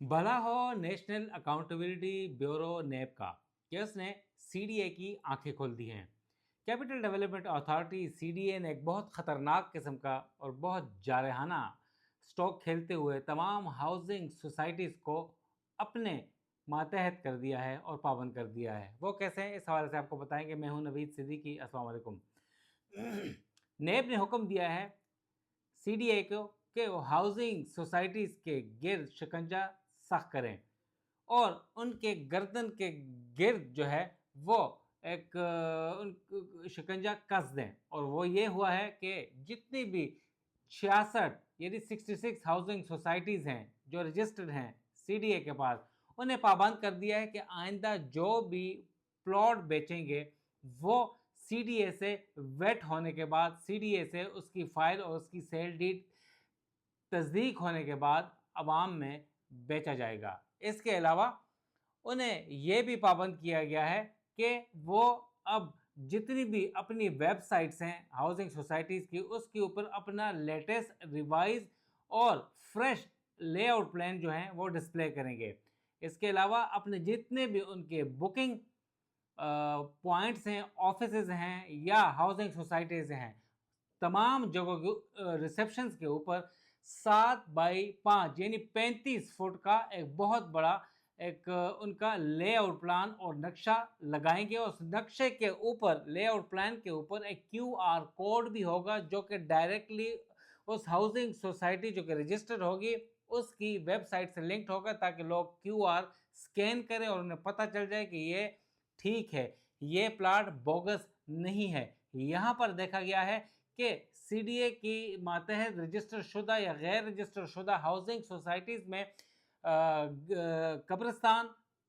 भला हो national accountability bureau नेब का कि उसने सीडीए की आंखें खोल दी हैं। कैपिटल डेवलपमेंट अथॉरिटी सीडीए ने एक बहुत ख़तरनाक किस्म का और बहुत जारहाना स्टॉक खेलते हुए तमाम हाउसिंग सोसाइटीज़ को अपने मातहत कर दिया है और पाबंद कर दिया है। वो कैसे हैं, इस हवाले से आपको बताएंगे। मैं हूं नवीद सिद्दीकी। अस्सलाम वालेकुम। नेब ने हुक्म दिया है सीडीए को कि वो हाउसिंग सोसाइटीज़ के गिर्द शिकंजा सख्त करें और उनके गर्दन के गिर्द जो है वो एक उन शिकंजा कस दें। और वो ये हुआ है कि जितनी भी 66 यानी 66 हाउसिंग सोसाइटीज़ हैं जो रजिस्टर्ड हैं सीडीए के पास, उन्हें पाबंद कर दिया है कि आइंदा जो भी प्लॉट बेचेंगे वो सीडीए से वेट होने के बाद, सीडीए से उसकी फाइल और उसकी सेल डीड तस्दीक होने के बाद अवाम में बेचा जाएगा। इसके अलावा उन्हें यह भी पाबंद किया गया है कि वो अब जितनी भी अपनी वेबसाइट्स हैं हाउसिंग सोसाइटीज़ की, उसके ऊपर अपना लेटेस्ट रिवाइज और फ्रेश लेआउट प्लान जो हैं वो डिस्प्ले करेंगे। इसके अलावा अपने जितने भी उनके बुकिंग पॉइंट्स हैं, ऑफिसेज हैं या हाउसिंग सोसाइटीज़ हैं, तमाम जगहों के रिसेप्शंस के ऊपर 7 बाई 5 यानी 35 फुट का एक बहुत बड़ा एक उनका लेआउट प्लान और नक्शा लगाएंगे। और उस नक्शे के ऊपर, लेआउट प्लान के ऊपर एक क्यूआर कोड भी होगा जो कि डायरेक्टली उस हाउसिंग सोसाइटी जो कि रजिस्टर्ड होगी उसकी वेबसाइट से लिंक्ड होगा, ताकि लोग क्यूआर स्कैन करें और उन्हें पता चल जाए कि ये ठीक है, ये प्लाट बोगस नहीं है। यहाँ पर देखा गया है कि सीडीए की मातहत रजिस्टर शुदा या गैर रजिस्टर शुदा हाउसिंग सोसाइटीज़ में कब्रिस्तान,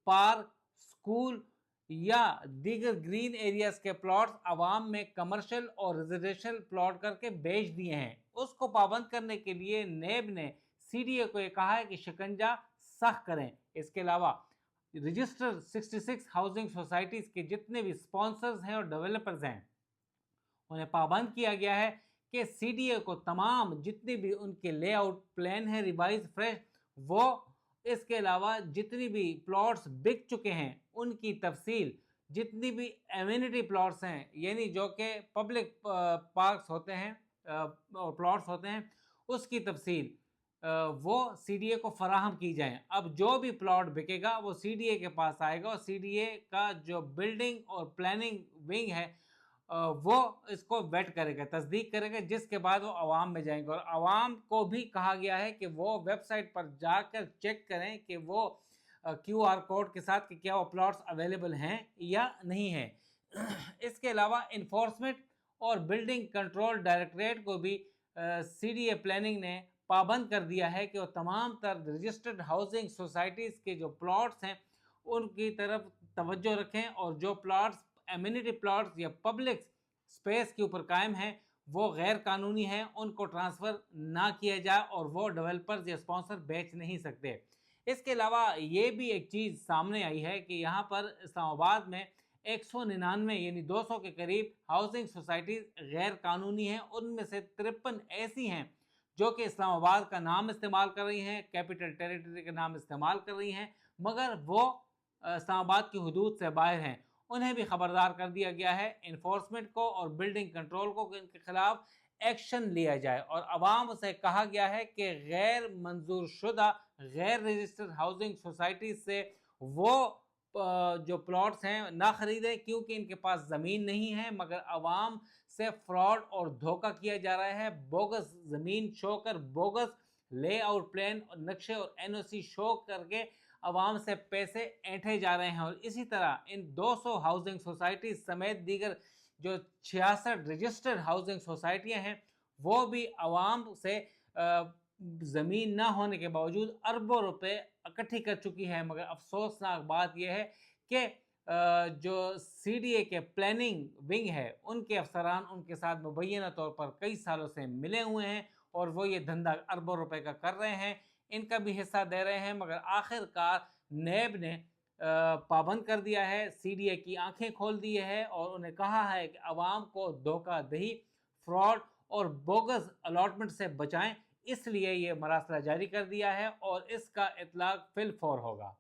पार्क, स्कूल या दीगर ग्रीन एरियाज के प्लॉट्स आवाम में कमर्शियल और रेजिडेंशियल प्लॉट करके बेच दिए हैं। उसको पाबंद करने के लिए नेब ने सीडीए को ये कहा है कि शिकंजा सख्त करें। इसके अलावा रजिस्टर्ड 66 हाउसिंग सोसाइटीज़ के जितने भी स्पॉन्सर्स हैं और डेवलपर्स हैं उन्हें पाबंद किया गया है कि सीडीए को तमाम जितने भी उनके लेआउट प्लान है रिवाइज फ्रेश, वो इसके अलावा जितनी भी प्लॉट्स बिक चुके हैं उनकी तफसील, जितनी भी एमिनिटी प्लॉट्स हैं यानी जो कि पब्लिक पार्क्स होते हैं और प्लॉट्स होते हैं, उसकी तफसील वो सीडीए को फराहम की जाए। अब जो भी प्लॉट बिकेगा वो सीडीए के पास आएगा और सीडीए का जो बिल्डिंग और प्लानिंग विंग है वो इसको वेट करेगा, तस्दीक करेगा, जिसके बाद वो आवाम में जाएंगे। और आवाम को भी कहा गया है कि वो वेबसाइट पर जाकर चेक करें कि वो क्यूआर कोड के साथ कि क्या वो प्लॉट्स अवेलेबल हैं या नहीं है। इसके अलावा इन्फोर्समेंट और बिल्डिंग कंट्रोल डायरेक्टरेट को भी सीडीए प्लानिंग ने पाबंद कर दिया है कि वो तमाम तर रजिस्टर्ड हाउसिंग सोसाइटीज़ के जो प्लॉट्स हैं उनकी तरफ तवज्जो रखें और जो प्लॉट्स एमिनिटी प्लॉट्स या पब्लिक स्पेस के ऊपर कायम हैं वो गैर कानूनी हैं, उनको ट्रांसफ़र ना किया जाए और वो डेवलपर्स या स्पॉन्सर बेच नहीं सकते। इसके अलावा ये भी एक चीज़ सामने आई है कि यहाँ पर इस्लामाबाद में 199 यानी 200 के करीब हाउसिंग सोसाइटीज़ गैर कानूनी हैं। उनमें से 53 ऐसी हैं जो कि इस्लामाबाद का नाम इस्तेमाल कर रही हैं, कैपिटल टेरिटरी का नाम इस्तेमाल कर रही हैं, मगर वो इस्लामाबाद की हदूद से बाहर हैं। उन्हें भी खबरदार कर दिया गया है इन्फोर्समेंट को और बिल्डिंग कंट्रोल को कि इनके खिलाफ एक्शन लिया जाए। और आवाम से कहा गया है कि गैर मंजूर शुदा गैर रजिस्टर्ड हाउसिंग सोसाइटी से वो जो प्लॉट्स हैं ना खरीदें, क्योंकि इनके पास ज़मीन नहीं है, मगर आवाम से फ्रॉड और धोखा किया जा रहा है। बोगस ज़मीन शो कर, बोगस लेआउट प्लान और नक्शे और एनओसी शो करके आवाम से पैसे ऐंठे जा रहे हैं। और इसी तरह इन 200 हाउसिंग सोसाइटी समेत दीगर जो 66 रजिस्टर्ड हाउसिंग सोसाइटियां हैं वो भी आवाम से ज़मीन ना होने के बावजूद अरबों रुपए इकट्ठी कर चुकी है। मगर अफसोसनाक बात यह है कि जो सीडीए के प्लानिंग विंग है उनके अफसरान उनके साथ मुबैना तौर पर कई सालों से मिले हुए हैं और वो ये धंधा अरबों रुपए का कर रहे हैं, इनका भी हिस्सा दे रहे हैं। मगर आखिरकार नेब ने पाबंद कर दिया है, सीडीए की आंखें खोल दी है और उन्हें कहा है कि आवाम को धोखा दही, फ्रॉड और बोगस अलॉटमेंट से बचाएं। اس لیے یہ مراسلہ جاری کر دیا ہے اور اس کا اطلاق فی الفور ہوگا۔